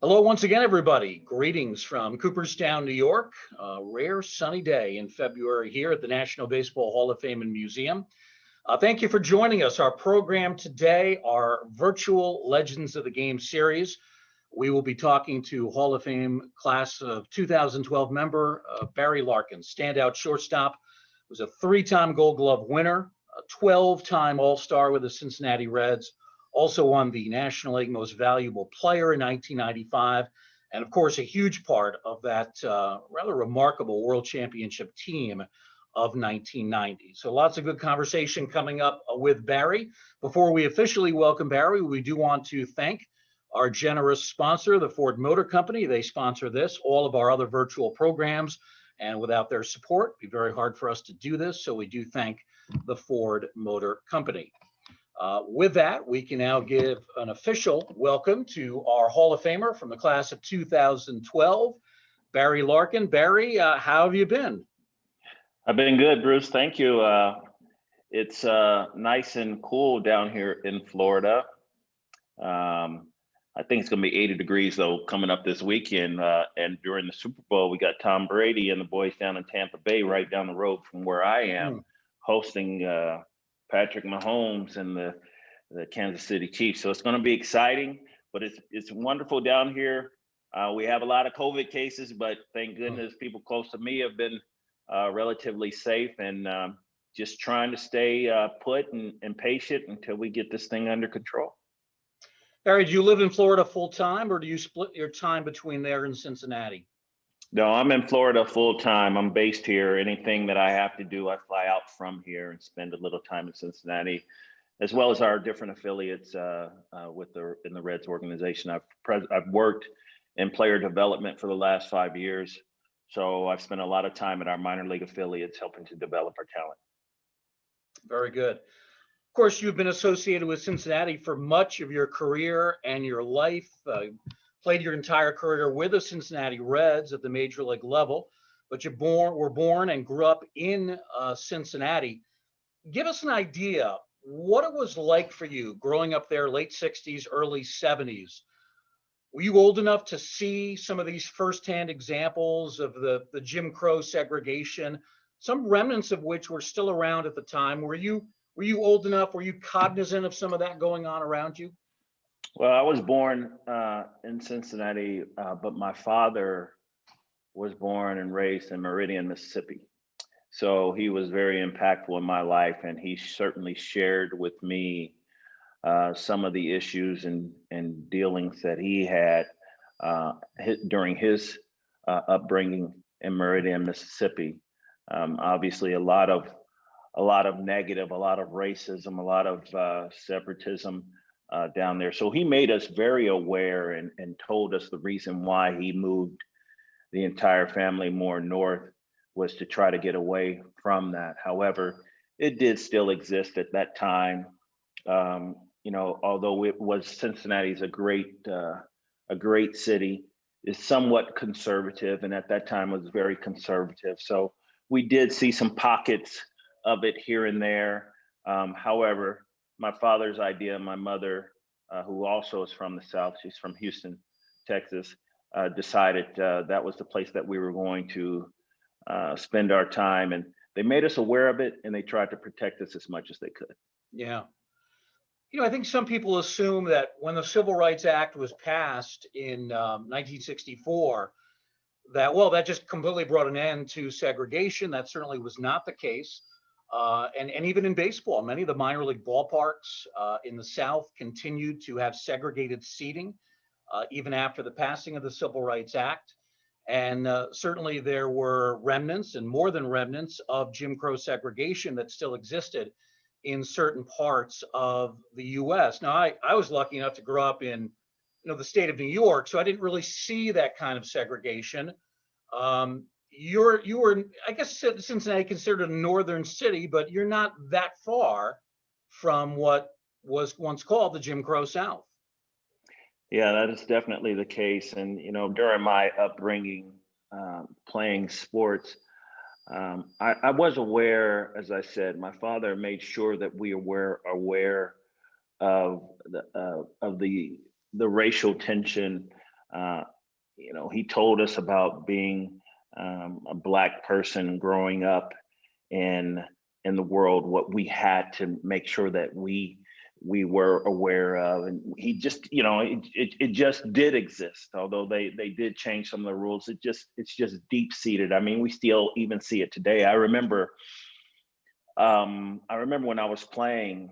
Hello once again, everybody. Greetings from Cooperstown, New York. A rare sunny day in February here at the National Baseball Hall of Fame and Museum. Thank you for joining us. Our program today, our virtual Legends of the Game series. We will be talking to Hall of Fame class of 2012 member Barry Larkin, standout shortstop, was a three-time Gold Glove winner, a 12-time All-Star with the Cincinnati Reds, also won the National League Most Valuable Player in 1995, and of course, a huge part of that rather remarkable World Championship team of 1990. So lots of good conversation coming up with Barry. Before we officially welcome Barry, we do want to thank our generous sponsor, the Ford Motor Company. They sponsor this, all of our other virtual programs, and without their support, it'd be very hard for us to do this. So we do thank the Ford Motor Company. With that, we can now give an official welcome to our Hall of Famer from the class of 2012, Barry Larkin. Barry, how have you been? I've been good, Bruce. Thank you. It's nice and cool down here in Florida. I think it's going to be 80 degrees, though, coming up this weekend. And during the Super Bowl, we got Tom Brady and the boys down in Tampa Bay, right down the road from where I am, hosting Patrick Mahomes and the Kansas City Chiefs. So it's going to be exciting, but it's wonderful down here. We have a lot of COVID cases, but thank goodness people close to me have been relatively safe, and just trying to stay put and patient until we get this thing under control. Barry, do you live in Florida full time, or do you split your time between there and Cincinnati? No, I'm in Florida full time. I'm based here. Anything that I have to do, I fly out from here and spend a little time in Cincinnati, as well as our different affiliates in the Reds organization. I've worked in player development for the last 5 years, so I've spent a lot of time at our minor league affiliates helping to develop our talent. Very good. Of course, you've been associated with Cincinnati for much of your career and your life. Played your entire career with the Cincinnati Reds at the major league level, but you were born and grew up in Cincinnati. Give us an idea what it was like for you growing up there, late 60s, early 70s. Were you old enough to see some of these firsthand examples of the Jim Crow segregation, some remnants of which were still around at the time? Were you old enough? Were you cognizant of some of that going on around you? Well, I was born in Cincinnati, but my father was born and raised in Meridian, Mississippi. So he was very impactful in my life, and he certainly shared with me some of the issues and dealings that he had during his upbringing in Meridian, Mississippi. Obviously, a lot of negative, a lot of racism, a lot of separatism down there. So he made us very aware and told us the reason why he moved the entire family more north was to try to get away from that. However, it did still exist at that time. Although it was Cincinnati's a great city, is somewhat conservative, and at that time was very conservative. So we did see some pockets of it here and there. However, my father's idea, my mother, who also is from the South, she's from Houston, Texas, decided that was the place that we were going to spend our time. And they made us aware of it, and they tried to protect us as much as they could. Yeah. I think some people assume that when the Civil Rights Act was passed in 1964, that just completely brought an end to segregation. That certainly was not the case. And even in baseball, many of the minor league ballparks in the South continued to have segregated seating even after the passing of the Civil Rights Act. And certainly there were remnants, and more than remnants, of Jim Crow segregation that still existed in certain parts of the U.S. Now, I was lucky enough to grow up in the state of New York, so I didn't really see that kind of segregation. You were, I guess, Cincinnati considered a northern city, but you're not that far from what was once called the Jim Crow South. Yeah, that is definitely the case. And, during my upbringing, playing sports, I was aware, as I said, my father made sure that we were aware of the racial tension He told us about being a Black person growing up in the world, what we had to make sure that we were aware of. And he just, it just did exist, although they did change some of the rules. It's just deep seated. I mean, we still even see it today. I remember when I was playing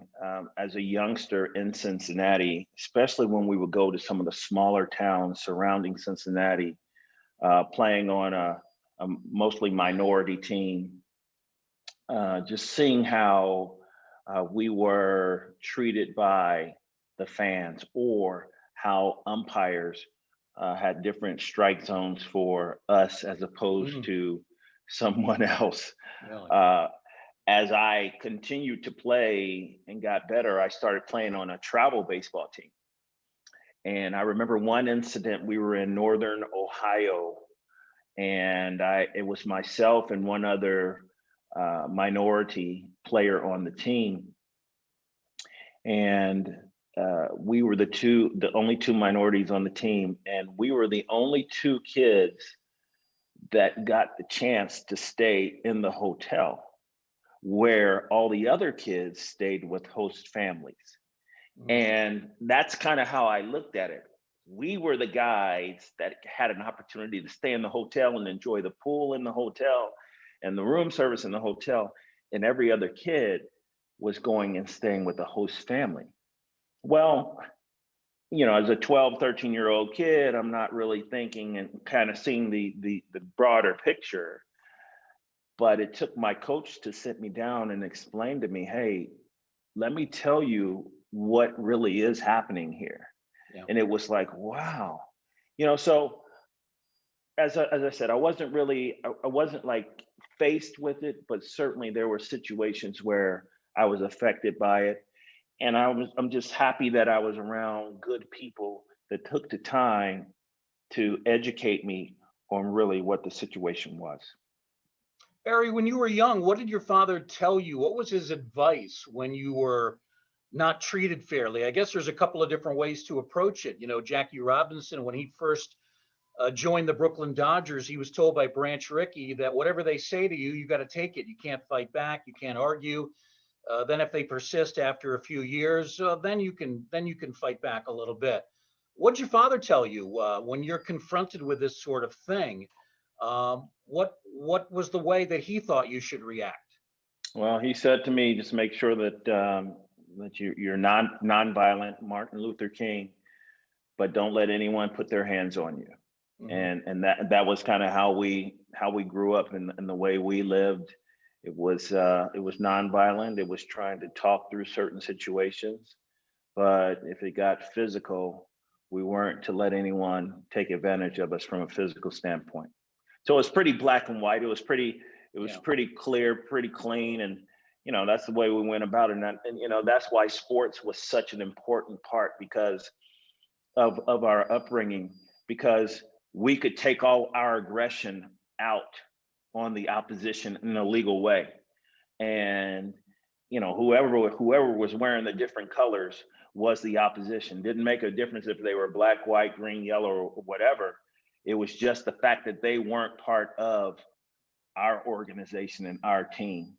as a youngster in Cincinnati, especially when we would go to some of the smaller towns surrounding Cincinnati, playing on a mostly minority team, just seeing how we were treated by the fans, or how umpires had different strike zones for us as opposed to someone else. Really? As I continued to play and got better, I started playing on a travel baseball team. And I remember one incident, we were in Northern Ohio, and it was myself and one other minority player on the team. And we were the only two minorities on the team. And we were the only two kids that got the chance to stay in the hotel, where all the other kids stayed with host families. And that's kind of how I looked at it. We were the guys that had an opportunity to stay in the hotel and enjoy the pool in the hotel and the room service in the hotel. And every other kid was going and staying with the host family. Well, as a 12, 13-year-old kid, I'm not really thinking and kind of seeing the broader picture. But it took my coach to sit me down and explain to me, hey, let me tell you what really is happening here. Yeah. And it was like, wow. So as I said, I wasn't like faced with it, but certainly there were situations where I was affected by it. And I'm just happy that I was around good people that took the time to educate me on really what the situation was. Barry, when you were young, what did your father tell you? What was his advice when you were not treated fairly? I guess there's a couple of different ways to approach it. Jackie Robinson, when he first joined the Brooklyn Dodgers, he was told by Branch Rickey that whatever they say to you, you got to take it. You can't fight back. You can't argue. Then if they persist after a few years, then you can fight back a little bit. What did your father tell you when you're confronted with this sort of thing? What was the way that he thought you should react? Well, he said to me, just make sure that you're non-violent, Martin Luther King, but don't let anyone put their hands on you. Mm-hmm. And that was kind of how we grew up in the way we lived. It was nonviolent. It was trying to talk through certain situations, but if it got physical, we weren't to let anyone take advantage of us from a physical standpoint. So it was pretty black and white. It was pretty clear, pretty clean, and that's the way we went about it. And that's why sports was such an important part because of our upbringing, because we could take all our aggression out on the opposition in a legal way. And whoever was wearing the different colors was the opposition. Didn't make a difference if they were black, white, green, yellow, or whatever. It was just the fact that they weren't part of our organization and our team.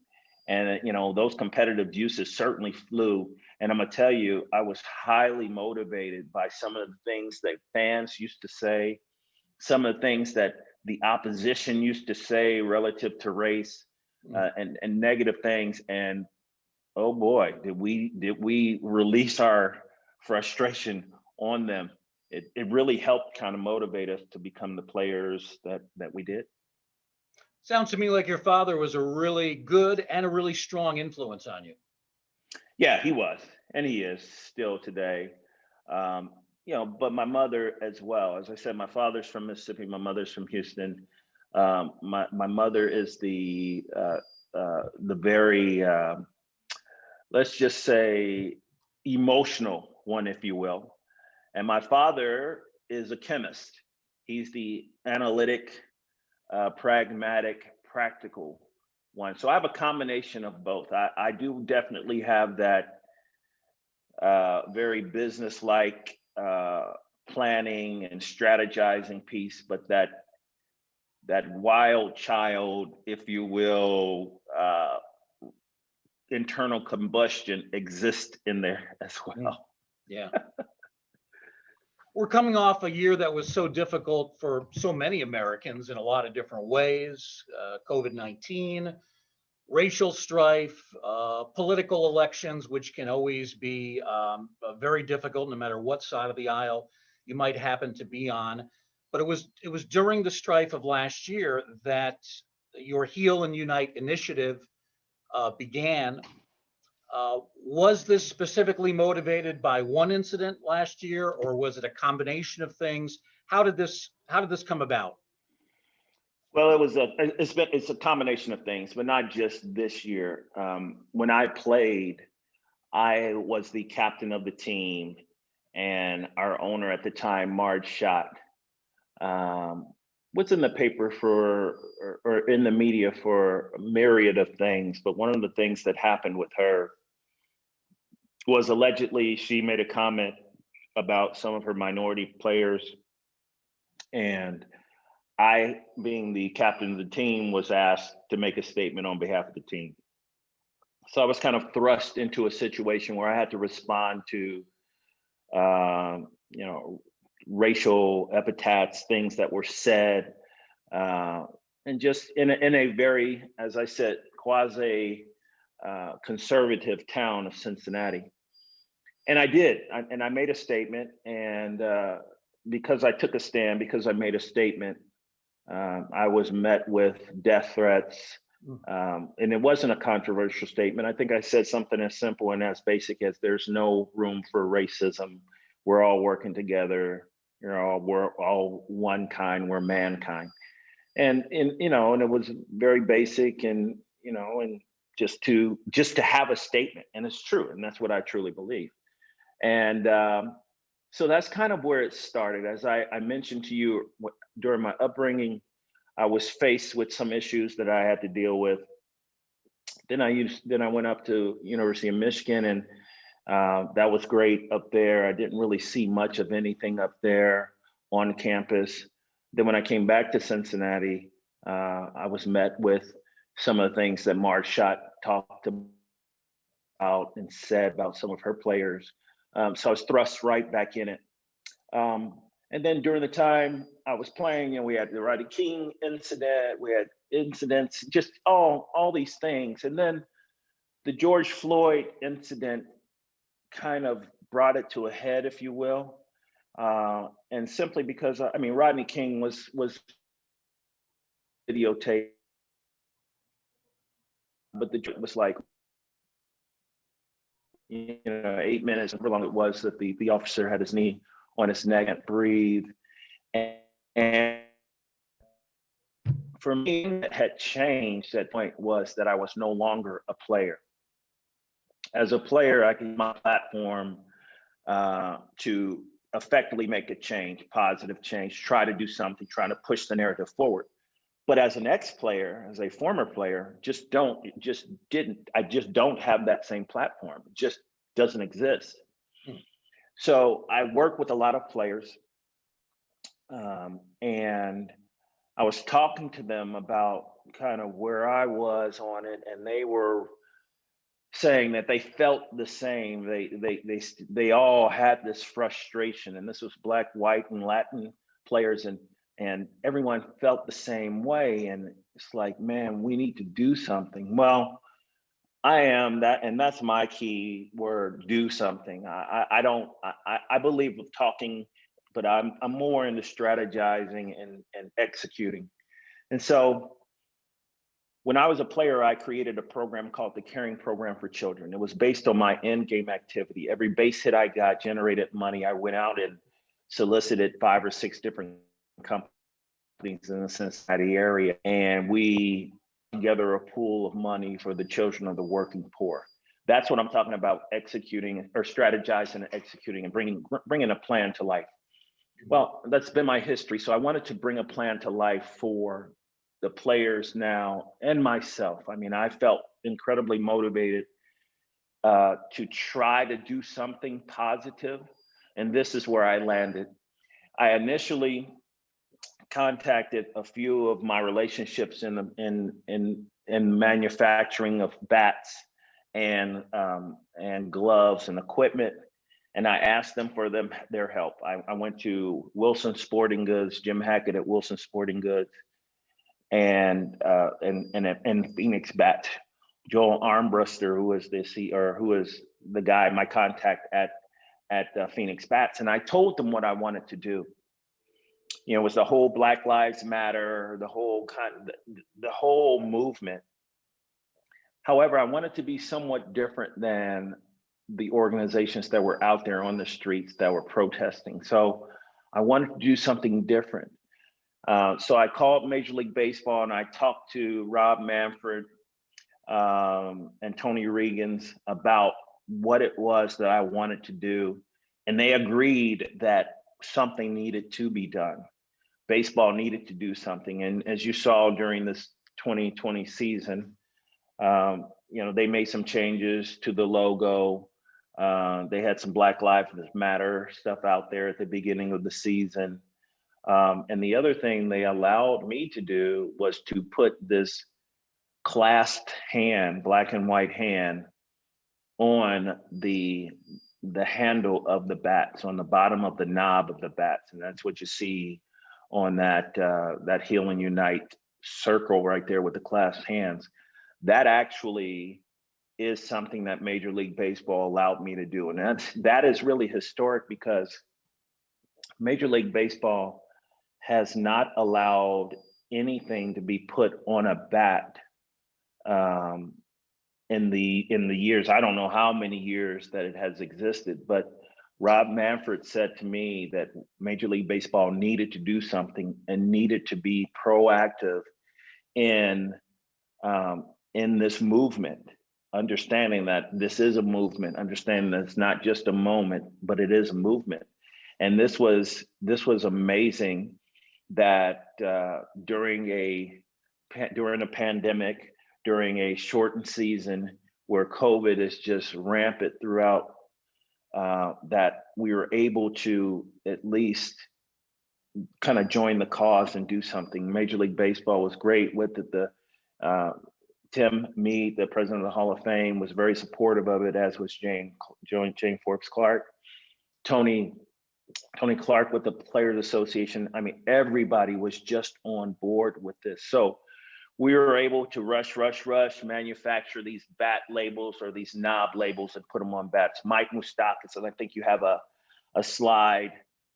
And those competitive juices certainly flew. And I'm gonna tell you, I was highly motivated by some of the things that fans used to say, some of the things that the opposition used to say relative to race, and negative things. And oh boy, did we release our frustration on them. It really helped kind of motivate us to become the players that we did. Sounds to me like your father was a really good and a really strong influence on you. Yeah, he was, and he is still today. But my mother as well. As I said, my father's from Mississippi. My mother's from Houston. My mother is the very let's just say emotional one, if you will. And my father is a chemist. He's the analytic, pragmatic, practical one. So I have a combination of both. I do definitely have that very business-like planning and strategizing piece, but that wild child, if you will, internal combustion exists in there as well. Yeah. We're coming off a year that was so difficult for so many Americans in a lot of different ways. COVID-19, racial strife, political elections, which can always be very difficult no matter what side of the aisle you might happen to be on. But it was during the strife of last year that your Heal and Unite initiative began. Was this specifically motivated by one incident last year, or was it a combination of things? How did this come about? Well, it's a combination of things, but not just this year. When I played, I was the captain of the team, and our owner at the time, Marge Schott, was in the paper or in the media for a myriad of things. But one of the things that happened with her was allegedly she made a comment about some of her minority players, and I, being the captain of the team, was asked to make a statement on behalf of the team. So I was kind of thrust into a situation where I had to respond to, racial epithets, things that were said, and just in a very, as I said, quasi conservative town of Cincinnati. And I did, and I made a statement, and because I took a stand, because I made a statement, I was met with death threats, and it wasn't a controversial statement. I think I said something as simple and as basic as there's no room for racism. We're all working together. We're all one kind. We're mankind. And it was very basic, and just to have a statement, and it's true, and that's what I truly believe. And so that's kind of where it started. As I mentioned to you, during my upbringing, I was faced with some issues that I had to deal with. Then I went up to University of Michigan, and that was great up there. I didn't really see much of anything up there on campus. Then when I came back to Cincinnati, I was met with some of the things that Marge Schott talked about and said about some of her players. So I was thrust right back in it. And then during the time I was playing, we had the Rodney King incident, we had incidents, just all these things. And then the George Floyd incident kind of brought it to a head, if you will. And simply because, Rodney King was videotaped, but the joke was like, 8 minutes, however long it was, that the officer had his knee on his neck and breathe. And for me, what had changed at that point was that I was no longer a player. As a player, I can use my platform to effectively make a change, positive change, try to do something, try to push the narrative forward. But as an ex-player, as a former player, I just don't have that same platform. It just doesn't exist. So I work with a lot of players, and I was talking to them about kind of where I was on it, and they were saying that they felt the same. They all had this frustration, and this was Black, white, and Latin players, and everyone felt the same way. And it's like, man, we need to do something. Well, I am that, and that's my key word: do something. I believe with talking, but I'm more into strategizing and executing. And so when I was a player, I created a program called the Caring Program for Children. It was based on my end game activity. Every base hit I got generated money. I went out and solicited 5 or 6 different companies in the Cincinnati area, and we together a pool of money for the children of the working poor. That's what I'm talking about: executing or strategizing and executing and bringing a plan to life. Well, that's been my history. So I wanted to bring a plan to life for the players now and myself. I felt incredibly motivated to try to do something positive. And this is where I landed. I initially contacted a few of my relationships in manufacturing of bats and gloves and equipment, and I asked them for their help. I went to Wilson Sporting Goods, Jim Hackett at Wilson Sporting Goods, and Phoenix Bat, Joel Armbruster, who is the guy, my contact at Phoenix Bats, and I told them what I wanted to do. You know, it was the whole Black Lives Matter, the whole movement. However, I wanted to be somewhat different than the organizations that were out there on the streets that were protesting. So I wanted to do something different. So I called Major League Baseball and I talked to Rob Manfred and Tony Regans about what it was that I wanted to do. And they agreed that something needed to be done. Baseball needed to do something. And as you saw during this 2020 season, they made some changes to the logo. They had some Black Lives Matter stuff out there at the beginning of the season. And the other thing they allowed me to do was to put this clasped hand, black and white hand, on the handle of the bats, on the bottom of the knob of the bats. And that's what you see on that Heal and Unite circle right there with the clasped hands. That actually is something that Major League Baseball allowed me to do. And that is really historic because Major League Baseball has not allowed anything to be put on a bat in the years. I don't know how many years that it has existed, but Rob Manfred said to me that Major League Baseball needed to do something and needed to be proactive in this movement, understanding that this is a movement, understanding that it's not just a moment, but it is a movement. And this was amazing that during a pandemic, during a shortened season where COVID is just rampant throughout, that we were able to at least kind of join the cause and do something. Major League Baseball was great with it. Tim Meade, the president of the Hall of Fame, was very supportive of it, as was Jane Forbes Clark. Tony Clark with the Players Association. I mean, everybody was just on board with this. So we were able to rush, manufacture these bat labels or these knob labels and put them on bats. Mike Moustakas, and I think you have a slide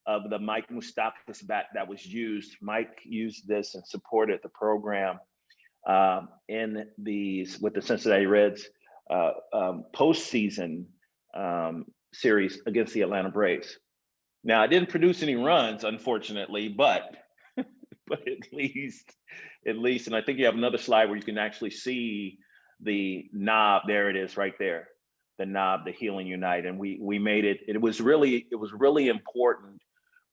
of the Mike Moustakas bat that was used. Mike used this and supported the program with the Cincinnati Reds postseason series against the Atlanta Braves. Now, I didn't produce any runs, unfortunately, but at least, and I think you have another slide where you can actually see the knob. There it is, right there, the knob, the Heal and Unite, and we made it. It was really important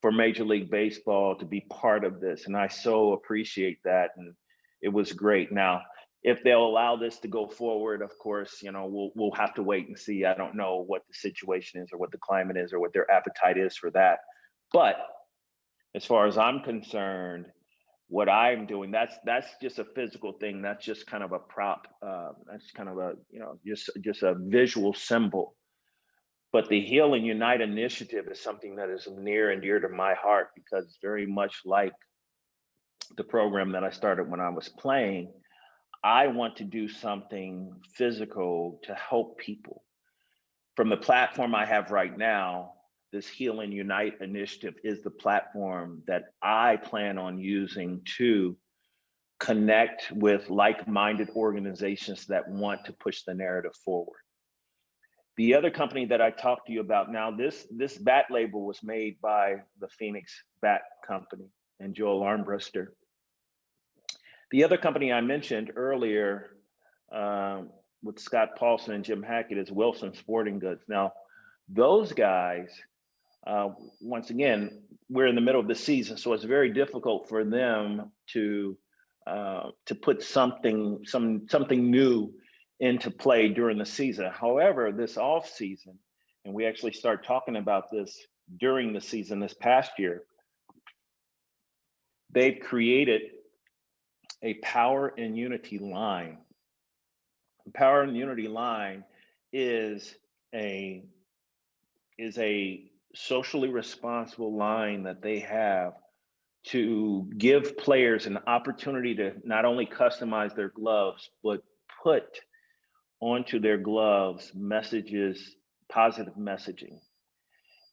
for Major League Baseball to be part of this, and I so appreciate that, and it was great. Now, if they'll allow this to go forward, of course, we'll have to wait and see. I don't know what the situation is or what the climate is or what their appetite is for that. But as far as I'm concerned, what I'm doing, that's just a physical thing. That's just kind of a prop. That's kind of a, just a visual symbol. But the Heal and Unite initiative is something that is near and dear to my heart because it's very much like the program that I started when I was playing. I want to do something physical to help people. From the platform I have right now, this Heal and Unite initiative is the platform that I plan on using to connect with like-minded organizations that want to push the narrative forward. The other company that I talked to you about now, this bat label was made by the Phoenix Bat Company and Joel Armbruster. The other company I mentioned earlier with Scott Paulson and Jim Hackett is Wilson Sporting Goods. Now, those guys, once again, we're in the middle of the season, so it's very difficult for them to put something new into play during the season. However, this off season, and we actually start talking about this during the season this past year, they've created a power and unity line. Power and unity line is a socially responsible line that they have to give players an opportunity to not only customize their gloves, but put onto their gloves messages, positive messaging.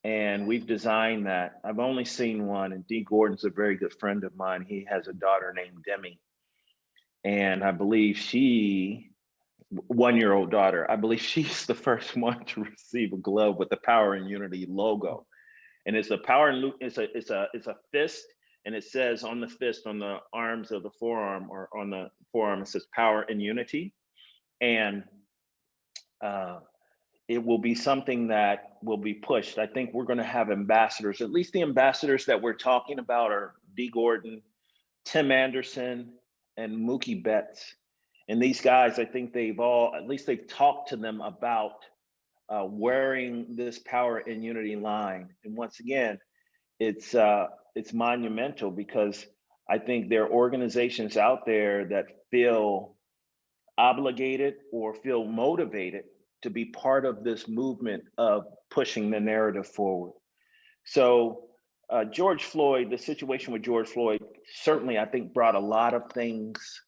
And we've designed that. I've only seen one, and Dee Gordon's a very good friend of mine. He has a daughter named Demi. And I believe 1-year-old daughter, I believe she's the first one to receive a glove with the Power and Unity logo. And it's a it's a fist, and it says on the fist, on the arms of the forearm, or on the forearm, it says Power and Unity. And it will be something that will be pushed. I think we're going to have ambassadors. At least the ambassadors that we're talking about are Dee Gordon, Tim Anderson, and Mookie Betts. And these guys, I think they've talked to them about wearing this Power and Unity line. And once again, it's monumental, because I think there are organizations out there that feel obligated or feel motivated to be part of this movement of pushing the narrative forward. So George Floyd, the situation with George Floyd, certainly I think brought a lot of things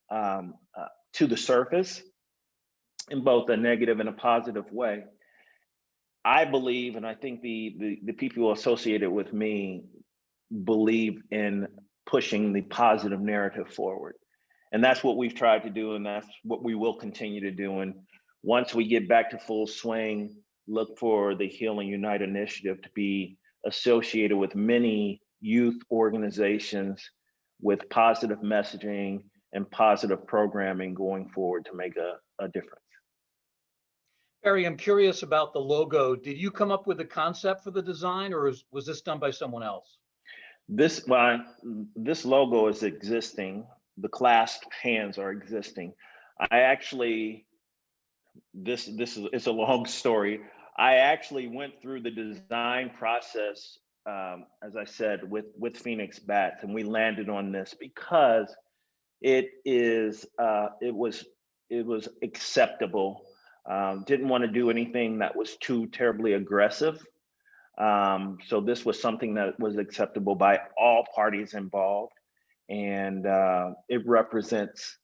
to the surface in both a negative and a positive way. I believe, and I think the people associated with me believe in pushing the positive narrative forward. And that's what we've tried to do, and that's what we will continue to do. And once we get back to full swing, look for the Heal and Unite initiative to be associated with many youth organizations with positive messaging and positive programming going forward to make a difference. Barry, I'm curious about the logo. Did you come up with the concept for the design, or was this done by someone else? This logo is existing. The clasped hands are existing. It's a long story. I actually went through the design process, as I said, with Phoenix Bats, and we landed on this because it was acceptable. Didn't want to do anything that was too terribly aggressive. So this was something that was acceptable by all parties involved. And it represents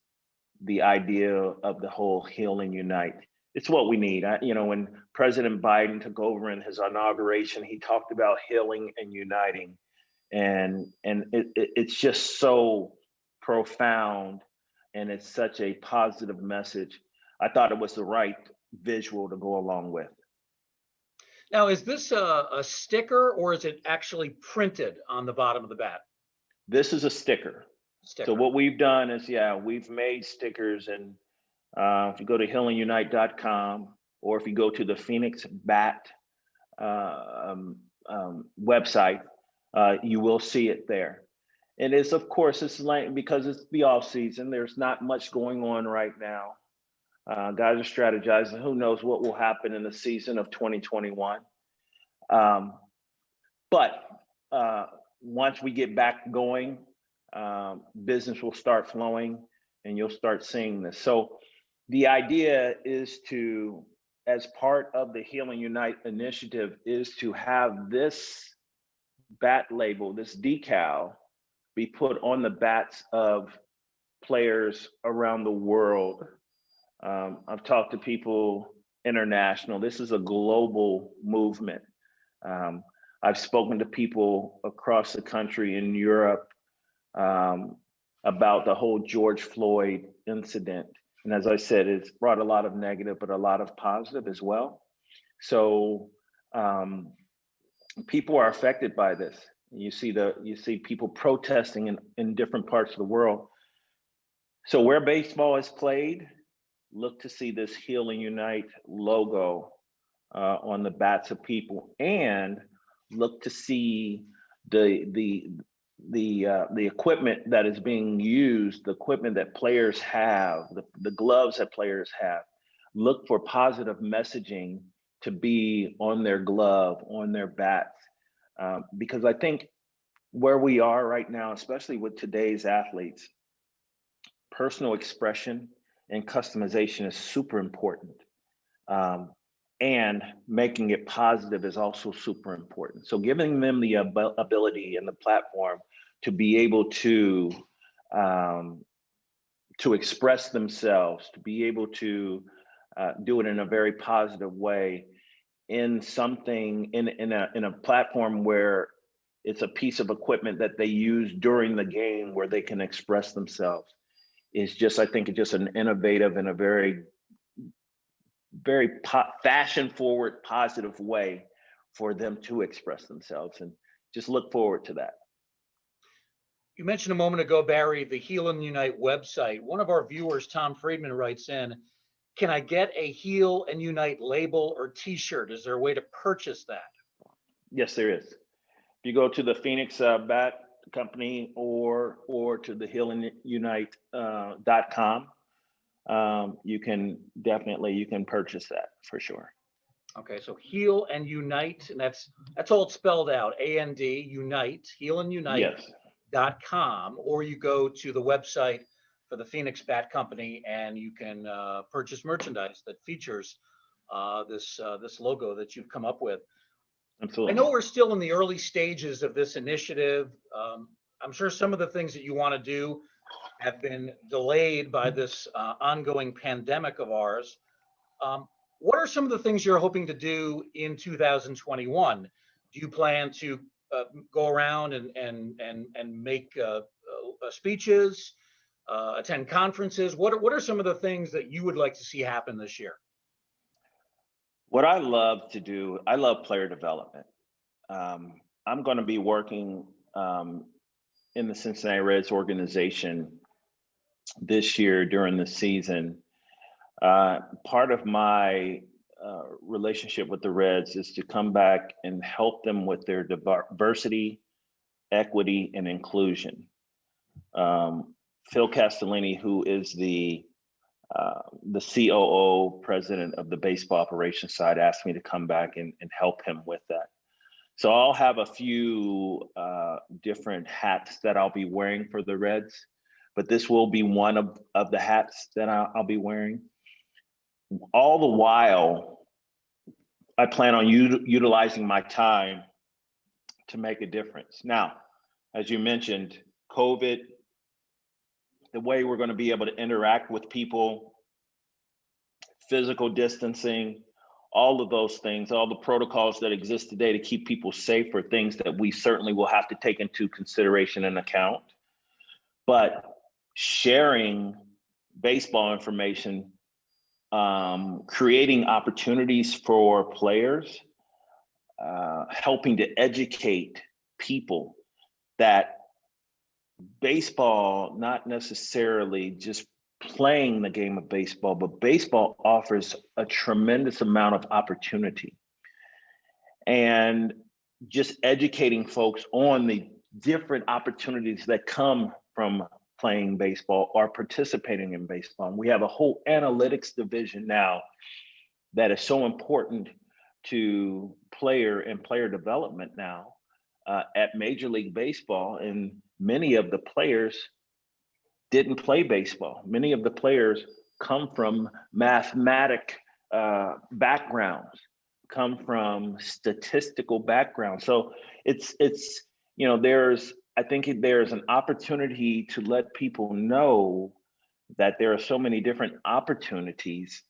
the idea of the whole Heal and Unite. It's what we need. When President Biden took over in his inauguration, he talked about healing and uniting. And it's just so profound, and it's such a positive message. I thought it was the right visual to go along with. Now, is this a sticker, or is it actually printed on the bottom of the bat? This is a sticker. So what we've done is, we've made stickers, and if you go to healandunite.com, or if you go to the Phoenix Bat website, you will see it there. And it's, of course, because it's the off season, there's not much going on right now. Guys are strategizing. Who knows what will happen in the season of 2021. But once we get back going, business will start flowing, and you'll start seeing this. So the idea is to, as part of the Heal and Unite initiative, is to have this bat label, this decal, be put on the bats of players around the world. I've talked to people international. This is a global movement. I've spoken to people across the country in Europe about the whole George Floyd incident. And as I said, it's brought a lot of negative, but a lot of positive as well. So people are affected by this. You see people protesting in different parts of the world. So where baseball is played, look to see this Heal and Unite logo on the bats of people, and look to see the equipment that is being used, the equipment that players have, the gloves that players have. Look for positive messaging to be on their glove, on their bats, because I think where we are right now, especially with today's athletes, personal expression and customization is super important. Um, and making it positive is also super important. So giving them the ability and the platform to be able um, to express themselves, to be able to do it in a very positive way in something in a platform where it's a piece of equipment that they use during the game where they can express themselves is just, I think, it's just an innovative and a very fashion forward, positive way for them to express themselves, and just look forward to that. You mentioned a moment ago, Barry, the Heal and Unite website. One of our viewers, Tom Friedman, writes in, can I get a Heal and Unite label or t-shirt? Is there a way to purchase that? Yes, there is. If you go to the Phoenix Bat Company or to the healandunite.com, you can purchase that for sure. Okay, so Heal and Unite, and that's all spelled out, AND, Unite, healandunite.com, or you go to the website for the Phoenix Bat Company and you can purchase merchandise that features this logo that you've come up with. Absolutely. I know we're still in the early stages of this initiative. I'm sure some of the things that you want to do have been delayed by this ongoing pandemic of ours. What are some of the things you're hoping to do in 2021? Do you plan to go around and make speeches, attend conferences? What are some of the things that you would like to see happen this year? What I love to do, I love player development. I'm going to be working in the Cincinnati Reds organization this year during the season. Part of my relationship with the Reds is to come back and help them with their diversity, equity, and inclusion. Phil Castellini, who is the COO, president of the baseball operations side, asked me to come back and help him with that. So I'll have a few different hats that I'll be wearing for the Reds, but this will be one of the hats that I'll be wearing. All the while, I plan on utilizing my time to make a difference. Now, as you mentioned, COVID, the way we're going to be able to interact with people, physical distancing, all of those things, all the protocols that exist today to keep people safe are things that we certainly will have to take into consideration and account. But sharing baseball information, creating opportunities for players, helping to educate people that baseball, not necessarily just playing the game of baseball, but baseball offers a tremendous amount of opportunity. And just educating folks on the different opportunities that come from playing baseball or participating in baseball. And we have a whole analytics division now that is so important to player development now at Major League Baseball. And many of the players didn't play baseball. Many of the players come from mathematic backgrounds, come from statistical backgrounds. So it's I think there's an opportunity to let people know that there are so many different opportunities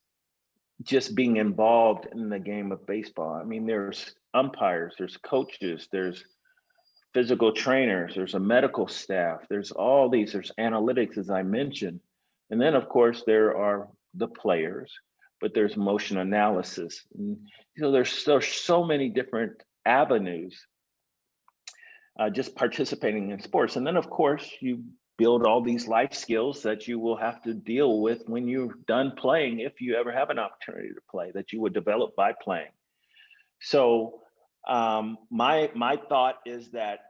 just being involved in the game of baseball. I mean, there's umpires, there's coaches, there's physical trainers, there's a medical staff, there's analytics, as I mentioned. And then, of course, there are the players, but there's motion analysis. And, there's so many different avenues just participating in sports. And then, of course, you build all these life skills that you will have to deal with when you're done playing, if you ever have an opportunity to play, that you would develop by playing. So my thought is that,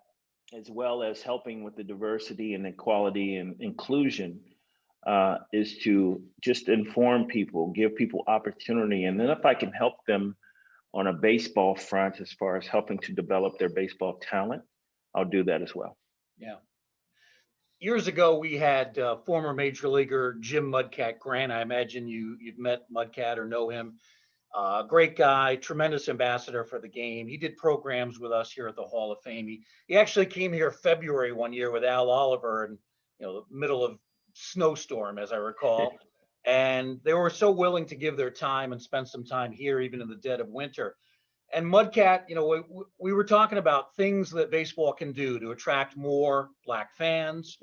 as well as helping with the diversity and equality and inclusion, is to just inform people, give people opportunity. And then if I can help them on a baseball front, as far as helping to develop their baseball talent, I'll do that as well. Yeah. Years ago, we had former major leaguer Jim Mudcat Grant. I imagine you've met Mudcat or know him. Great guy, tremendous ambassador for the game. He did programs with us here at the Hall of Fame. He actually came here February one year with Al Oliver in the middle of snowstorm, as I recall. And they were so willing to give their time and spend some time here, even in the dead of winter. And Mudcat, we were talking about things that baseball can do to attract more Black fans,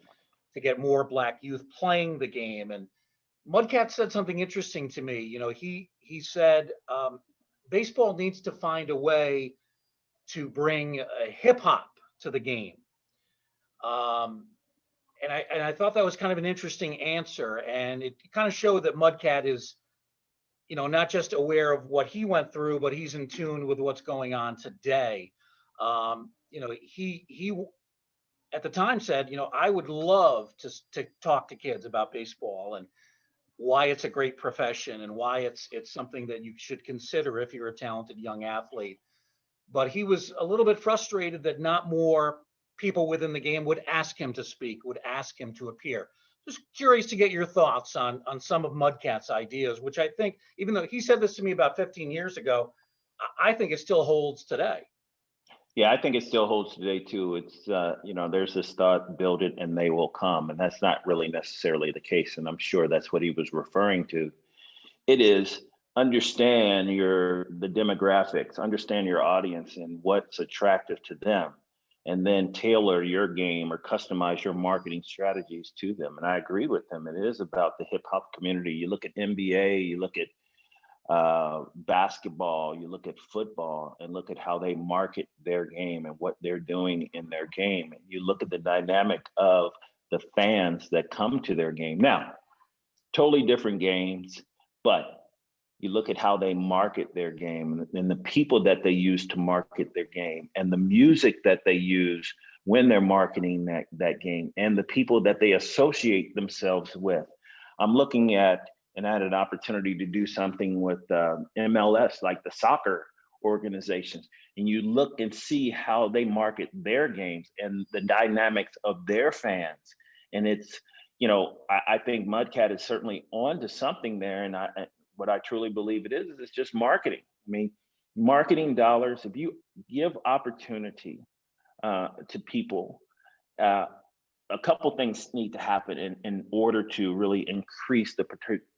to get more Black youth playing the game. And Mudcat said something interesting to me. He said baseball needs to find a way to bring hip hop to the game. And I thought that was kind of an interesting answer, and it kind of showed that Mudcat is, not just aware of what he went through, but he's in tune with what's going on today. He at the time said, I would love to talk to kids about baseball and why it's a great profession and why it's something that you should consider if you're a talented young athlete. But he was a little bit frustrated that not more people within the game would ask him to speak, would ask him to appear. Just curious to get your thoughts on some of Mudcat's ideas, which I think, even though he said this to me about 15 years ago, I think it still holds today. Yeah, I think it still holds today too. It's there's this thought, build it and they will come, and that's not really necessarily the case. And I'm sure that's what he was referring to. It is understand the demographics, understand your audience and what's attractive to them, and then tailor your game or customize your marketing strategies to them. And I agree with him. It is about the hip hop community. You look at NBA, you look at basketball, you look at football, and look at how they market their game and what they're doing in their game. And you look at the dynamic of the fans that come to their game. Now, totally different games, but you look at how they market their game and the people that they use to market their game and the music that they use when they're marketing that game and the people that they associate themselves with. I'm looking at, and I had an opportunity to do something with MLS, like the soccer organizations. And you look and see how they market their games and the dynamics of their fans. And it's, I think Mudcat is certainly on to something there. And what I truly believe it is it's just marketing. I mean, marketing dollars, if you give opportunity to people, a couple things need to happen in order to really increase the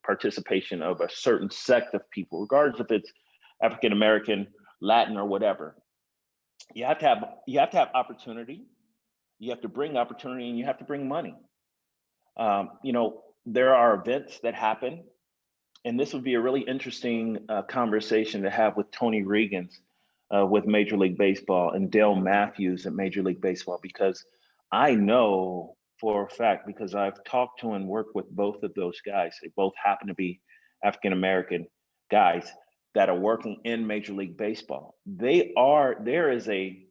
participation of a certain sect of people, regardless if it's African American, Latin, or whatever. You have to have opportunity. You have to bring opportunity, and you have to bring money. There are events that happen, and this would be a really interesting conversation to have with Tony Regans with Major League Baseball and Dale Matthews at Major League Baseball, because I know for a fact, because I've talked to and worked with both of those guys. They both happen to be African American guys that are working in Major League Baseball. There is an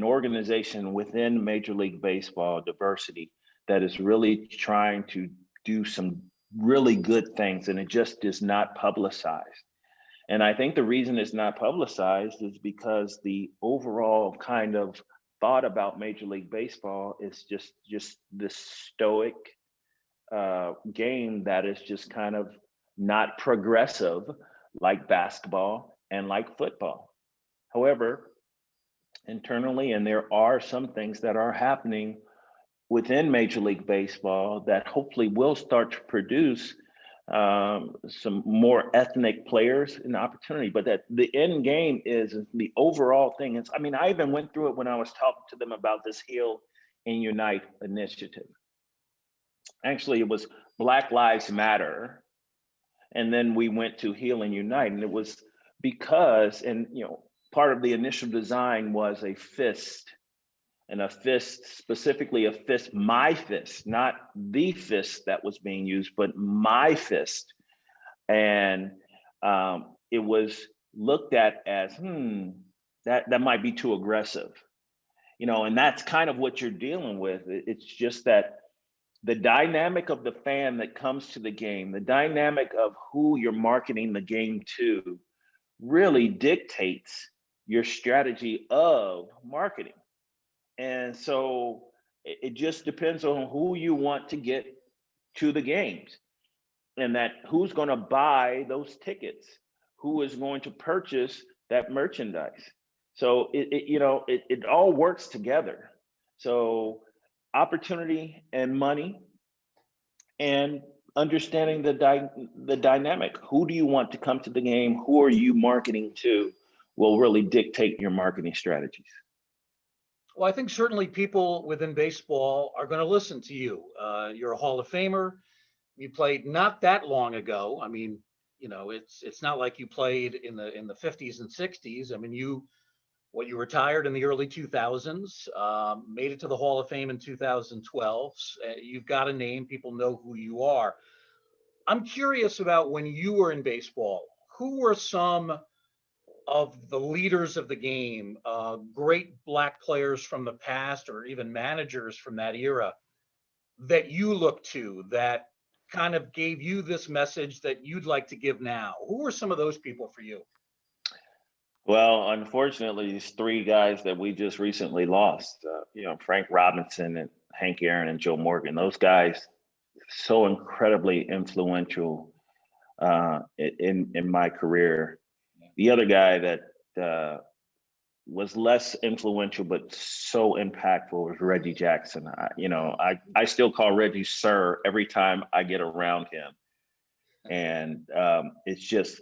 organization within Major League Baseball, diversity, that is really trying to do some really good things, and it just is not publicized. And I think the reason it's not publicized is because the overall kind of thought about Major League Baseball is just this stoic game that is just kind of not progressive like basketball and like football. However, internally, and there are some things that are happening within Major League Baseball that hopefully will start to produce some more ethnic players and opportunity, but that the end game is the overall thing. Is, I mean, I even went through it when I was talking to them about this Heal and Unite initiative. Actually, it was Black Lives Matter. And then we went to Heal and Unite, and it was because, and part of the initial design was a fist, and a fist, specifically a fist, my fist, not the fist that was being used, but my fist. And it was looked at as, that might be too aggressive, and that's kind of what you're dealing with. It's just that the dynamic of the fan that comes to the game, the dynamic of who you're marketing the game to really dictates your strategy of marketing. And so it just depends on who you want to get to the games, and that who's going to buy those tickets, who is going to purchase that merchandise. So it all works together. So opportunity and money, and understanding the dynamic. Who do you want to come to the game? Who are you marketing to? Will really dictate your marketing strategies. Well, I think certainly people within baseball are going to listen to you. You're a Hall of Famer. You played not that long ago. I mean, it's not like you played in the 50s and 60s. I mean, you retired in the early 2000s, made it to the Hall of Fame in 2012. You've got a name. People know who you are. I'm curious about when you were in baseball. Who were some of the leaders of the game, great black players from the past, or even managers from that era that you look to that kind of gave you this message that you'd like to give now? Who are some of those people for you? Well, unfortunately, these three guys that we just recently lost, Frank Robinson and Hank Aaron and Joe Morgan, those guys so incredibly influential in my career. The other guy that was less influential but so impactful was Reggie Jackson. I still call Reggie Sir every time I get around him, and it's just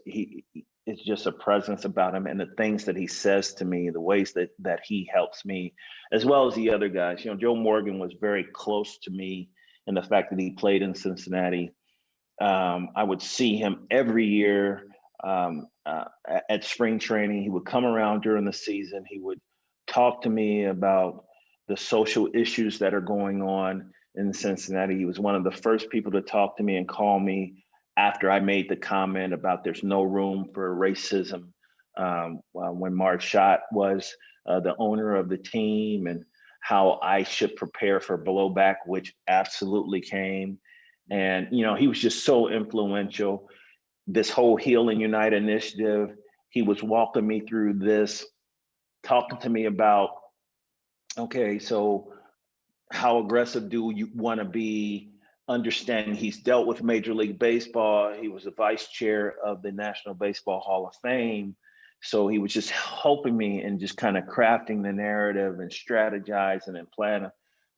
a presence about him, and the things that he says to me, the ways that he helps me, as well as the other guys. Joe Morgan was very close to me in the fact that he played in Cincinnati. I would see him every year at spring training. He would come around during the season. He would talk to me about the social issues that are going on in Cincinnati. He was one of the first people to talk to me and call me after I made the comment about there's no room for racism, when Mark Schott was the owner of the team, and how I should prepare for blowback, which absolutely came. And, he was just so influential. This whole Heal and Unite initiative, he was walking me through this, talking to me about, okay, so how aggressive do you want to be? Understanding he's dealt with Major League Baseball. He was the vice chair of the National Baseball Hall of Fame. So he was just helping me and just kind of crafting the narrative and strategizing and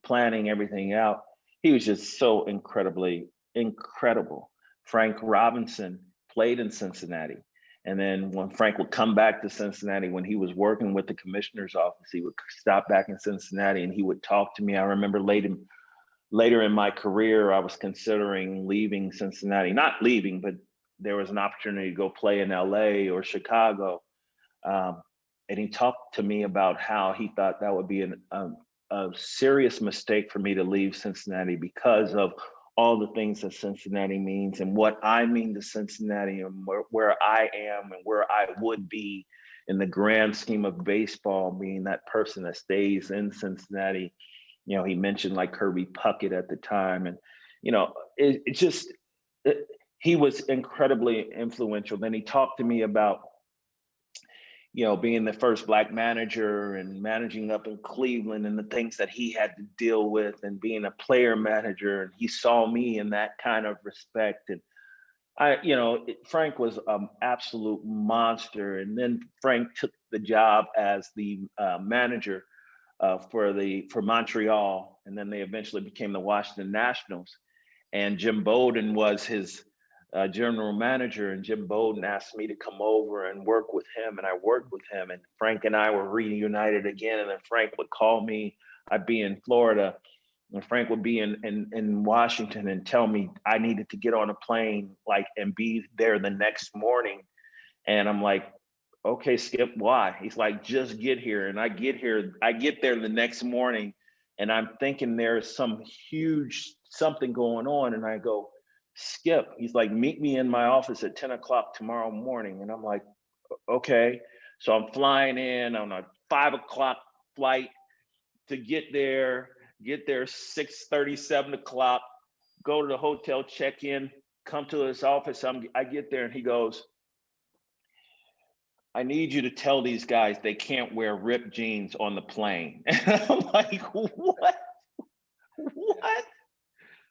planning everything out. He was just so incredibly incredible. Frank Robinson played in Cincinnati. And then when Frank would come back to Cincinnati, when he was working with the commissioner's office, he would stop back in Cincinnati and he would talk to me. I remember later in my career, I was considering leaving Cincinnati, not leaving, but there was an opportunity to go play in LA or Chicago. And he talked to me about how he thought that would be a serious mistake for me to leave Cincinnati because of all the things that Cincinnati means and what I mean to Cincinnati, and where I am and where I would be in the grand scheme of baseball, being that person that stays in Cincinnati. He mentioned like Kirby Puckett at the time, and he was incredibly influential. Then he talked to me about being the first Black manager and managing up in Cleveland and the things that he had to deal with, and being a player manager. And he saw me in that kind of respect. And Frank was an absolute monster. And then Frank took the job as the manager for Montreal. And then they eventually became the Washington Nationals. And Jim Bowden was his general manager, and Jim Bowden asked me to come over and work with him, and I worked with him, and Frank and I were reunited again. And then Frank would call me. I'd be in Florida, and Frank would be in Washington and tell me I needed to get on a plane and be there the next morning. And I'm like, okay, Skip, why? He's like, just get here. And I get there the next morning, and I'm thinking there's some huge something going on. And I go, Skip, he's like, meet me in my office at 10 o'clock tomorrow morning. And I'm like, okay. So I'm flying in on a 5 o'clock flight to get there 6:30, 7 o'clock, go to the hotel, check in, come to his office. I get there and he goes, I need you to tell these guys they can't wear ripped jeans on the plane. And I'm like, what? What?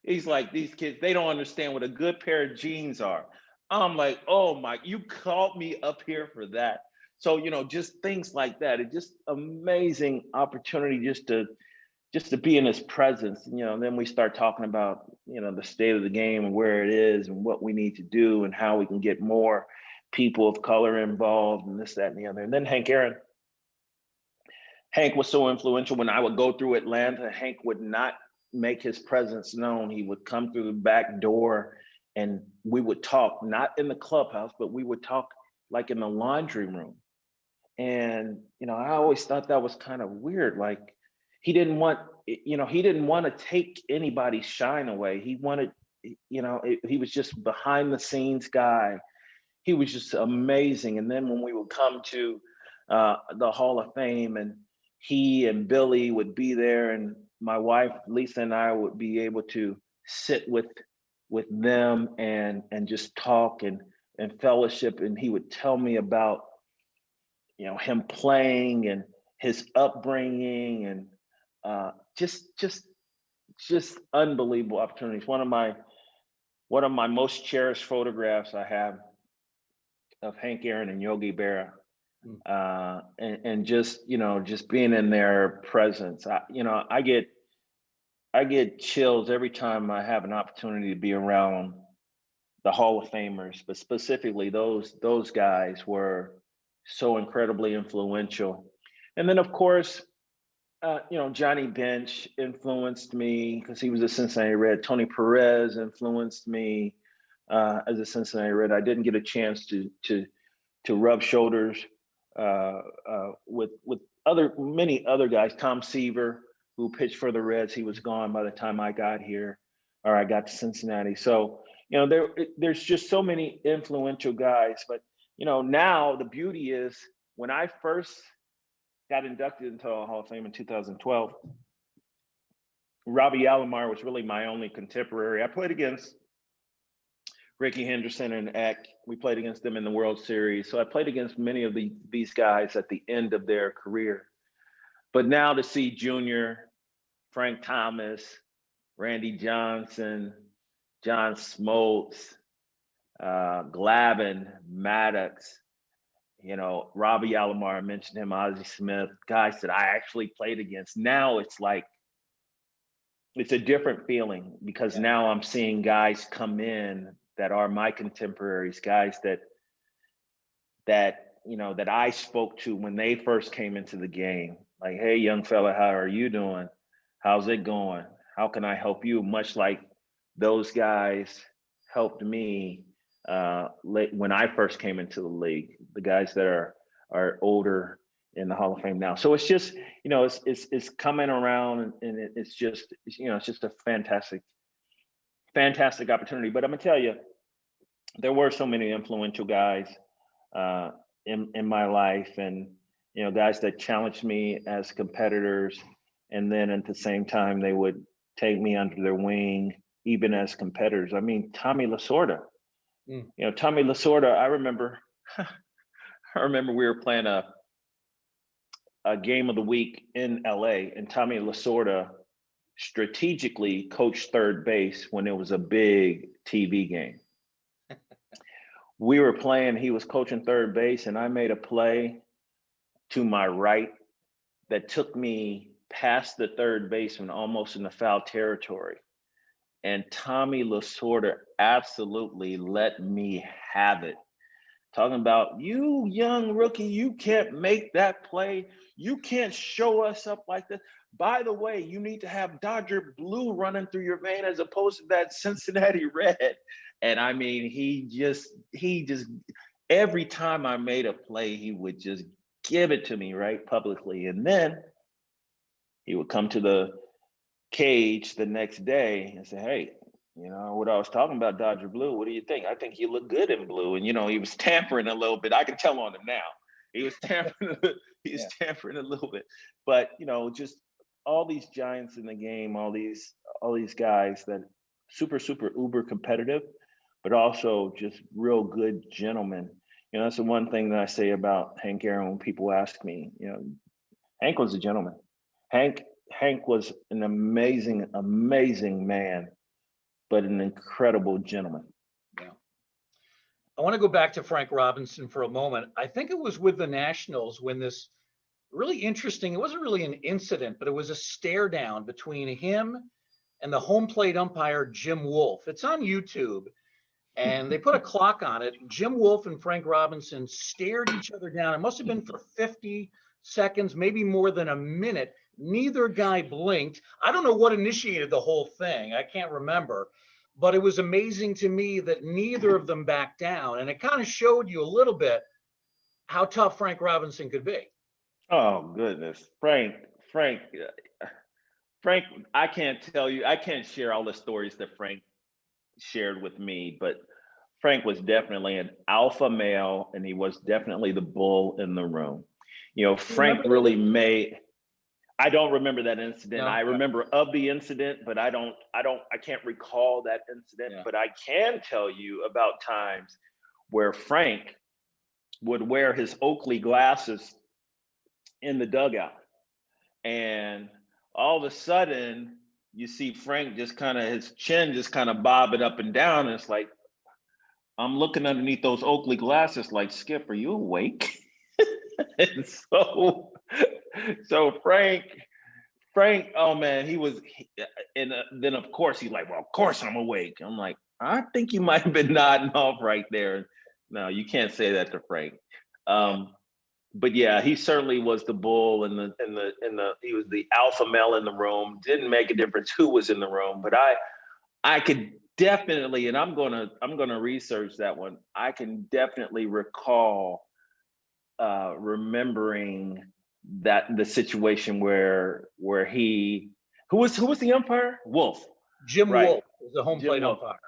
He's like, these kids, they don't understand what a good pair of jeans are. I'm like, oh my, you called me up here for that. So, just things like that. It's just amazing opportunity just to be in his presence. Then we start talking about, the state of the game and where it is and what we need to do and how we can get more people of color involved and this, that, and the other. And then Hank was so influential. When I would go through Atlanta, Hank would not make his presence known. He would come through the back door and we would talk, not in the clubhouse, but we would talk like in the laundry room. And, I always thought that was kind of weird. Like he didn't want to take anybody's shine away. He wanted, he was just behind the scenes guy. He was just amazing. And then when we would come to the Hall of Fame, and he and Billy would be there, and my wife Lisa and I would be able to sit with them and just talk and fellowship. And he would tell me about him playing and his upbringing and just unbelievable opportunities. One of my most cherished photographs I have of Hank Aaron and Yogi Berra, and just being in their presence. I get chills every time I have an opportunity to be around the Hall of Famers, but specifically those guys were so incredibly influential. And then of course, Johnny Bench influenced me because he was a Cincinnati Red. Tony Perez influenced me as a Cincinnati Red. I didn't get a chance to rub shoulders with many other guys. Tom Seaver, who pitched for the Reds, he was gone by the time I got here, or I got to Cincinnati. So there's just so many influential guys. But now the beauty is, when I first got inducted into the Hall of Fame in 2012, Robbie Alomar was really my only contemporary. I played against Ricky Henderson and Eck. We played against them in the World Series. So I played against many of these guys at the end of their career. But now to see Junior, Frank Thomas, Randy Johnson, John Smoltz, Glavine, Maddox, Robbie Alomar, I mentioned him, Ozzie Smith, guys that I actually played against. Now it's like, it's a different feeling because now I'm seeing guys come in that are my contemporaries, guys that I spoke to when they first came into the game. Like, hey, young fella, how are you doing? How's it going? How can I help you? Much like those guys helped me when I first came into the league, the guys that are older in the Hall of Fame now. So it's just, it's coming around, and it's just a fantastic opportunity. But I'm gonna tell you, there were so many influential guys in my life, and guys that challenged me as competitors, and then at the same time they would take me under their wing, even as competitors. I mean, Tommy Lasorda. Tommy Lasorda. I remember we were playing a game of the week in LA, and Tommy Lasorda strategically coached third base when it was a big TV game. We were playing, he was coaching third base, and I made a play to my right that took me past the third baseman, almost in the foul territory. And Tommy Lasorda absolutely let me have it. Talking about, you young rookie, you can't make that play. You can't show us up like this. By the way, you need to have Dodger blue running through your vein as opposed to that Cincinnati red. And I mean, he just every time I made a play, he would just give it to me right publicly. And then he would come to the cage the next day and say, hey, what I was talking about, Dodger blue, what do you think? I think you look good in blue. And, he was tampering a little bit. I can tell on him now. He was tampering, tampering a little bit. But, just all these giants in the game, all these guys that super, super uber competitive, but also just real good gentlemen. That's the one thing that I say about Hank Aaron when people ask me. Hank was a gentleman. Hank Hank was an amazing, amazing man, but an incredible gentleman. Yeah. I want to go back to Frank Robinson for a moment. I think it was with the Nationals when this really interesting, it wasn't really an incident, but it was a stare down between him and the home plate umpire, Jim Wolf. It's on YouTube. And they put a clock on it. Jim Wolf and Frank Robinson stared each other down. It must have been for 50 seconds, maybe more than a minute. Neither guy blinked. I don't know what initiated the whole thing. I can't remember. But it was amazing to me that neither of them backed down. And it kind of showed you a little bit how tough Frank Robinson could be. Oh goodness, Frank, Frank. I can't tell you. I can't share all the stories that Frank shared with me, but Frank was definitely an alpha male, and he was definitely the bull in the room. Frank really made. I don't remember that incident. No, I remember of the incident, but I can't recall that incident. Yeah. But I can tell you about times where Frank would wear his Oakley glasses in the dugout, and all of a sudden you see Frank just kind of his chin just kind of bobbing up and down. And it's like, I'm looking underneath those Oakley glasses like, Skip, are you awake? And so Frank, oh man, and then of course he's like, well, of course I'm awake. I'm like, I think you might have been nodding off right there. No, you can't say that to Frank. But yeah, he certainly was the bull and he was the alpha male in the room. Didn't make a difference who was in the room, but I could definitely, and I'm gonna research that one. I can definitely recall remembering that the situation where who was the umpire? Wolf. Jim Right. Wolf was the home Jim plate Wolf. umpire.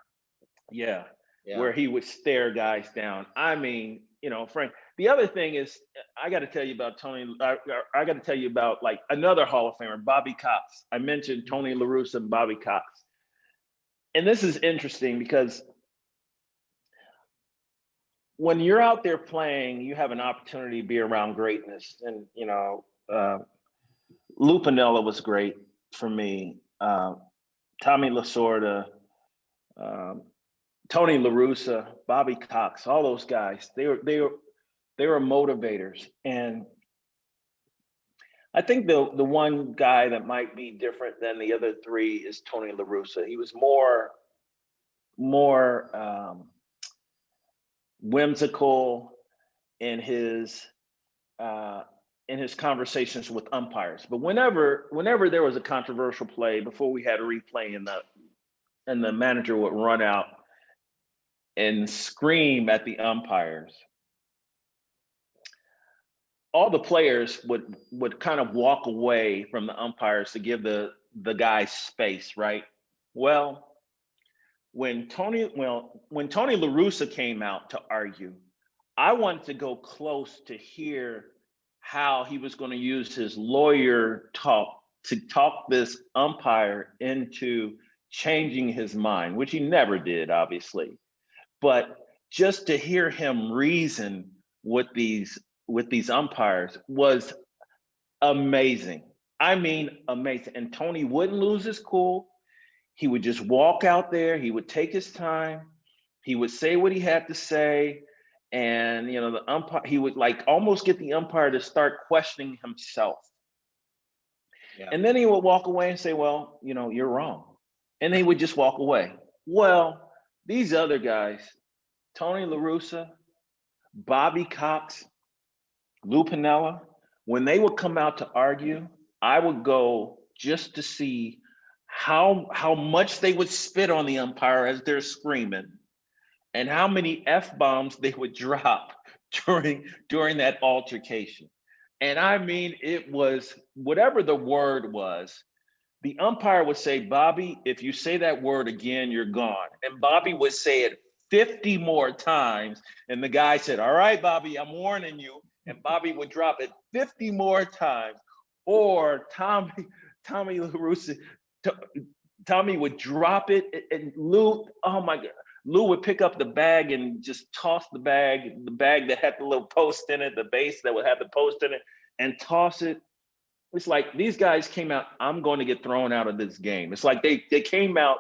Yeah. Yeah. Where he would stare guys down. I mean, Frank. The other thing is, I got to tell you about Tony. I got to tell you about like another Hall of Famer, Bobby Cox. I mentioned Tony La Russa and Bobby Cox, and this is interesting because when you're out there playing, you have an opportunity to be around greatness, and Lou Piniella was great for me. Tommy Lasorda. Tony La Russa, Bobby Cox, all those guys, they were motivators. And I think the one guy that might be different than the other three is Tony La Russa. He was more whimsical in his conversations with umpires. But whenever there was a controversial play, before we had a replay and the manager would run out and scream at the umpires, all the players would kind of walk away from the umpires to give the guys space, right? Well, when Tony La Russa came out to argue, I wanted to go close to hear how he was going to use his lawyer talk to talk this umpire into changing his mind, which he never did, obviously. But just to hear him reason with these umpires was amazing. I mean, amazing. And Tony wouldn't lose his cool. He would just walk out there. He would take his time. He would say what he had to say. And, the umpire, he would like almost get the umpire to start questioning himself. Yeah. And then he would walk away and say, well, you're wrong. And he would just walk away. Well, these other guys, Tony La Russa, Bobby Cox, Lou Piniella, when they would come out to argue, I would go just to see how much they would spit on the umpire as they're screaming, and how many F-bombs they would drop during that altercation. And I mean, it was whatever the word was. The umpire would say, Bobby, if you say that word again, you're gone. And Bobby would say it 50 more times. And the guy said, all right, Bobby, I'm warning you. And Bobby would drop it 50 more times. Or Tommy La Russa, Tommy would drop it. And Lou, oh my God, Lou would pick up the bag and just toss the bag that had the little post in it, the base that would have the post in it, and toss it. It's like these guys came out, I'm going to get thrown out of this game. It's like they came out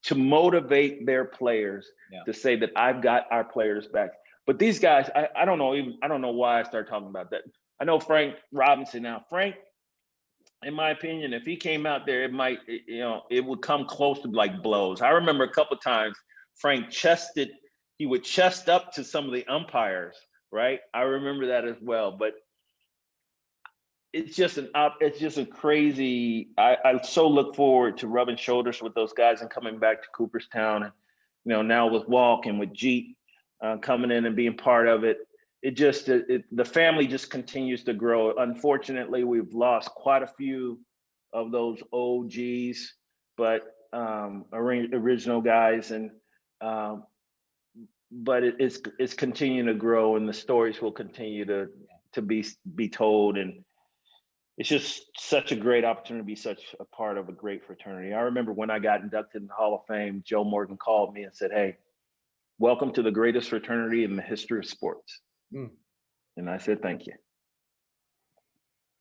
to motivate their players, to say that I've got our players back. But these guys, I don't know why I started talking about that. I know Frank Robinson now. Frank, in my opinion, if he came out there, it would come close to like blows. I remember a couple of times Frank he would chest up to some of the umpires, right? I remember that as well. But it's just a crazy. I so look forward to rubbing shoulders with those guys and coming back to Cooperstown, and now with Walk and with Jeet coming in and being part of it. The family just continues to grow. Unfortunately, we've lost quite a few of those OGs, but original guys, and but it's continuing to grow, and the stories will continue to be told, and it's just such a great opportunity to be such a part of a great fraternity. I remember when I got inducted in the Hall of Fame, Joe Morgan called me and said, "Hey, welcome to the greatest fraternity in the history of sports." And I said, "Thank you."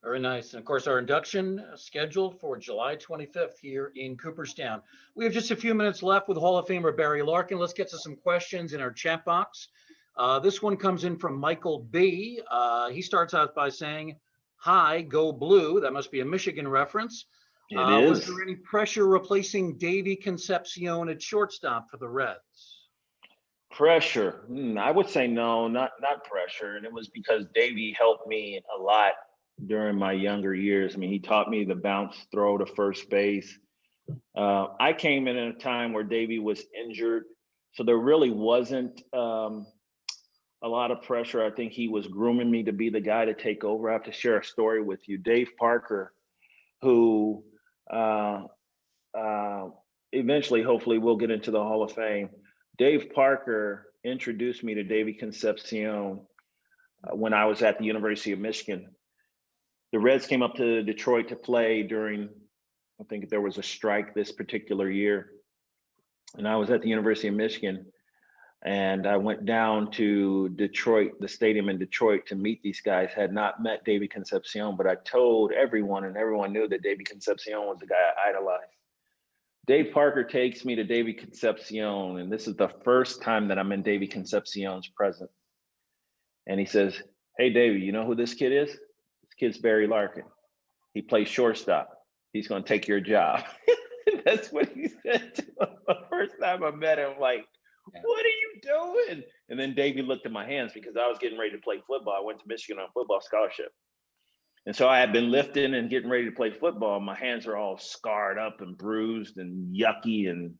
Very nice. And of course, our induction scheduled for July 25th here in Cooperstown. We have just a few minutes left with Hall of Famer Barry Larkin. Let's get to some questions in our chat box. This one comes in from Michael B. He starts out by saying, "Hi, go blue." That must be a Michigan reference. It is. Was there any pressure replacing Davey Concepcion at shortstop for the Reds? Pressure. I would say no, not pressure. And it was because Davey helped me a lot during my younger years. I mean, he taught me the bounce throw to first base. I came in at a time where Davey was injured, so there really wasn't a lot of pressure. I think he was grooming me to be the guy to take over. I have to share a story with you. Dave Parker, who eventually, hopefully, we'll get into the Hall of Fame. Dave Parker introduced me to Davey Concepcion when I was at the University of Michigan. The Reds came up to Detroit to play during, I think there was a strike this particular year. And I was at the University of Michigan, and I went down to Detroit, the stadium in Detroit, to meet these guys. Had not met Davey Concepcion, but I told everyone, and everyone knew that Davey Concepcion was the guy I idolized. Dave Parker takes me to Davey Concepcion, and this is the first time that I'm in Davey Concepcion's presence. And he says, "Hey, Davey, you know who this kid is? This kid's Barry Larkin. He plays shortstop. He's going to take your job." That's what he said to him. The first time I met him, like, "What are you doing?" And then Davey looked at my hands because I was getting ready to play football. I went to Michigan on a football scholarship. And so I had been lifting and getting ready to play football. My hands are all scarred up and bruised and yucky and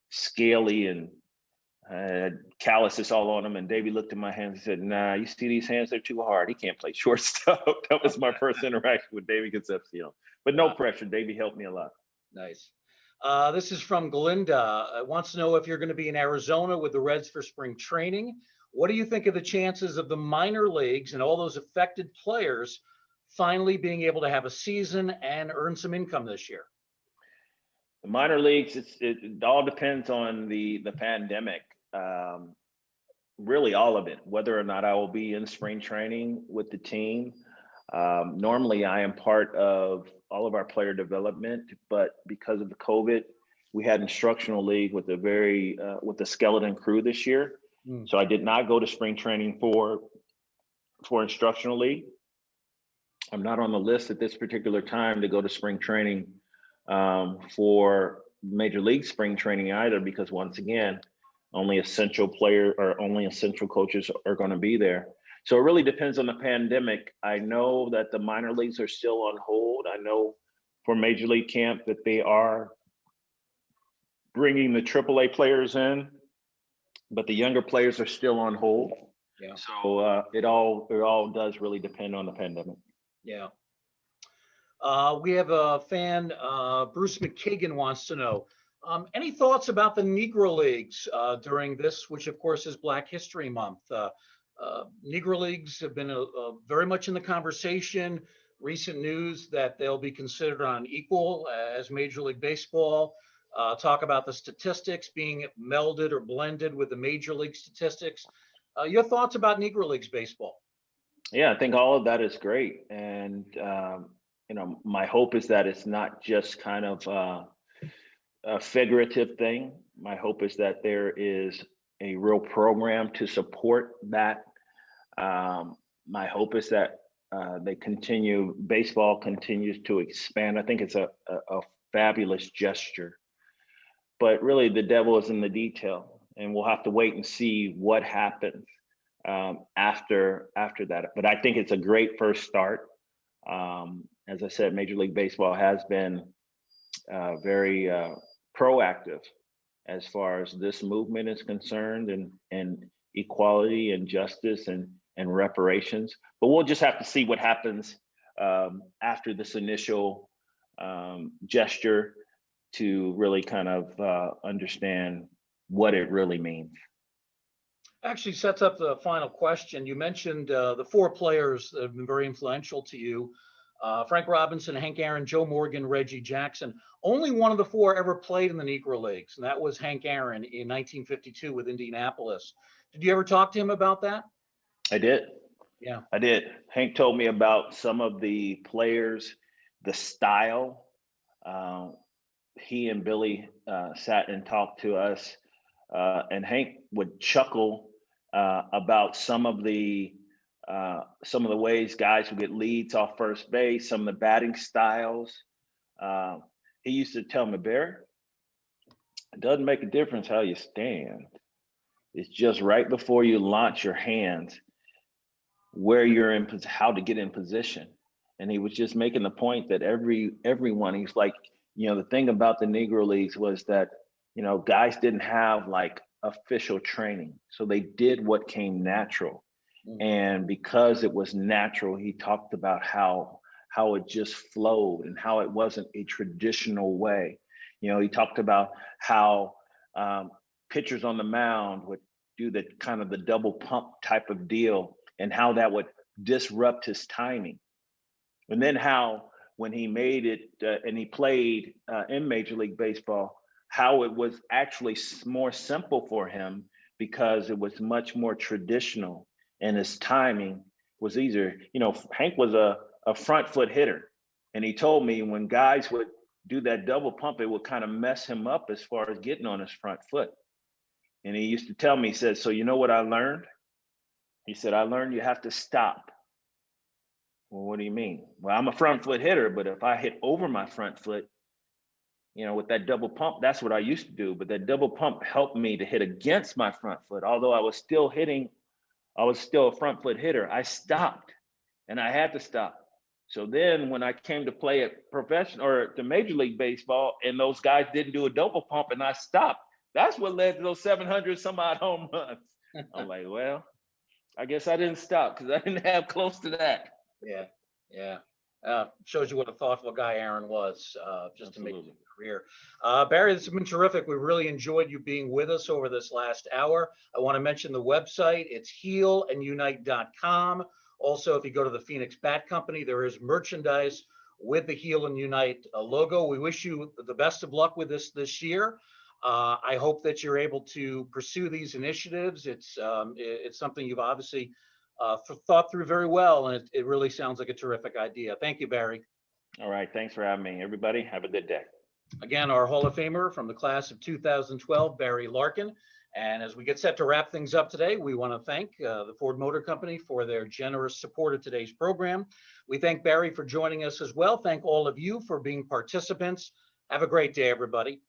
scaly, and I had calluses all on them. And Davey looked at my hands and said, "Nah, you see these hands? They're too hard. He can't play shortstop." That was my first interaction with Davey Concepcion. But no pressure. Davey helped me a lot. Nice. This is from Glinda. Wants to know if you're going to be in Arizona with the Reds for spring training. What do you think of the chances of the minor leagues and all those affected players finally being able to have a season and earn some income this year? The minor leagues, it all depends on the pandemic. Really all of it, whether or not I will be in spring training with the team. Normally I am part of all of our player development, but because of the COVID, we had instructional league with with the skeleton crew this year. So I did not go to spring training for instructional league. I'm not on the list at this particular time to go to spring training for major league spring training either, because once again, only essential coaches are going to be there. So it really depends on the pandemic. I know that the minor leagues are still on hold. I know for Major League Camp that they are bringing the AAA players in, but the younger players are still on hold. Yeah. So it all does really depend on the pandemic. Yeah. We have a fan, Bruce McKagan wants to know, any thoughts about the Negro Leagues during this, which of course is Black History Month? Negro Leagues have been very much in the conversation. Recent news that they'll be considered on equal as Major League Baseball. talk about the statistics being melded or blended with the major league statistics. Your thoughts about Negro Leagues baseball? Yeah, I think all of that is great. And, my hope is that it's not just kind of a figurative thing. My hope is that there is a real program to support that. My hope is that baseball continues to expand. I think it's a fabulous gesture, but really the devil is in the detail, and we'll have to wait and see what happens after that. But I think it's a great first start. As I said, Major League Baseball has been very proactive as far as this movement is concerned, and equality and justice and reparations. But we'll just have to see what happens after this initial gesture to really kind of understand what it really means. Actually sets up the final question. You mentioned the four players that have been very influential to you. Frank Robinson, Hank Aaron, Joe Morgan, Reggie Jackson. Only one of the four ever played in the Negro Leagues, and that was Hank Aaron in 1952 with Indianapolis. Did you ever talk to him about that? I did. Yeah. I did. Hank told me about some of the players, the style. He and Billy sat and talked to us, and Hank would chuckle about some of the ways guys would get leads off first base, some of the batting styles. He used to tell me, Barry, it doesn't make a difference how you stand. It's just right before you launch your hands, where you're in, how to get in position. And he was just making the point that everyone, he's like, the thing about the Negro Leagues was that, guys didn't have like official training. So they did what came natural. And because it was natural, he talked about how it just flowed and how it wasn't a traditional way. He talked about how pitchers on the mound would do the kind of the double pump type of deal, and how that would disrupt his timing. And then how, when he made it and he played in Major League Baseball, how it was actually more simple for him because it was much more traditional and his timing was easier. Hank was a front foot hitter. And he told me when guys would do that double pump, it would kind of mess him up as far as getting on his front foot. And he used to tell me, he said, so you know what I learned? He said, I learned you have to stop. Well, what do you mean? Well, I'm a front foot hitter, but if I hit over my front foot, with that double pump, that's what I used to do. But that double pump helped me to hit against my front foot. Although I was still a front foot hitter. I stopped, and I had to stop. So then when I came to play at professional or the Major League Baseball, and those guys didn't do a double pump and I stopped, that's what led to those 700 some odd home runs. I'm like, well, I guess I didn't stop because I didn't have close to that. Yeah. Shows you what a thoughtful guy Aaron was, just Absolutely. To make a career. Barry, this has been terrific. We really enjoyed you being with us over this last hour. I want to mention the website. It's heelandunite.com. Also, if you go to the Phoenix Bat Company, there is merchandise with the Heel and Unite logo. We wish you the best of luck with this year. I hope that you're able to pursue these initiatives. It's something you've obviously thought through very well, and it really sounds like a terrific idea. Thank you, Barry. All right. Thanks for having me. Everybody, have a good day. Again, our Hall of Famer from the class of 2012, Barry Larkin. And as we get set to wrap things up today, we want to thank the Ford Motor Company for their generous support of today's program. We thank Barry for joining us as well. Thank all of you for being participants. Have a great day, everybody.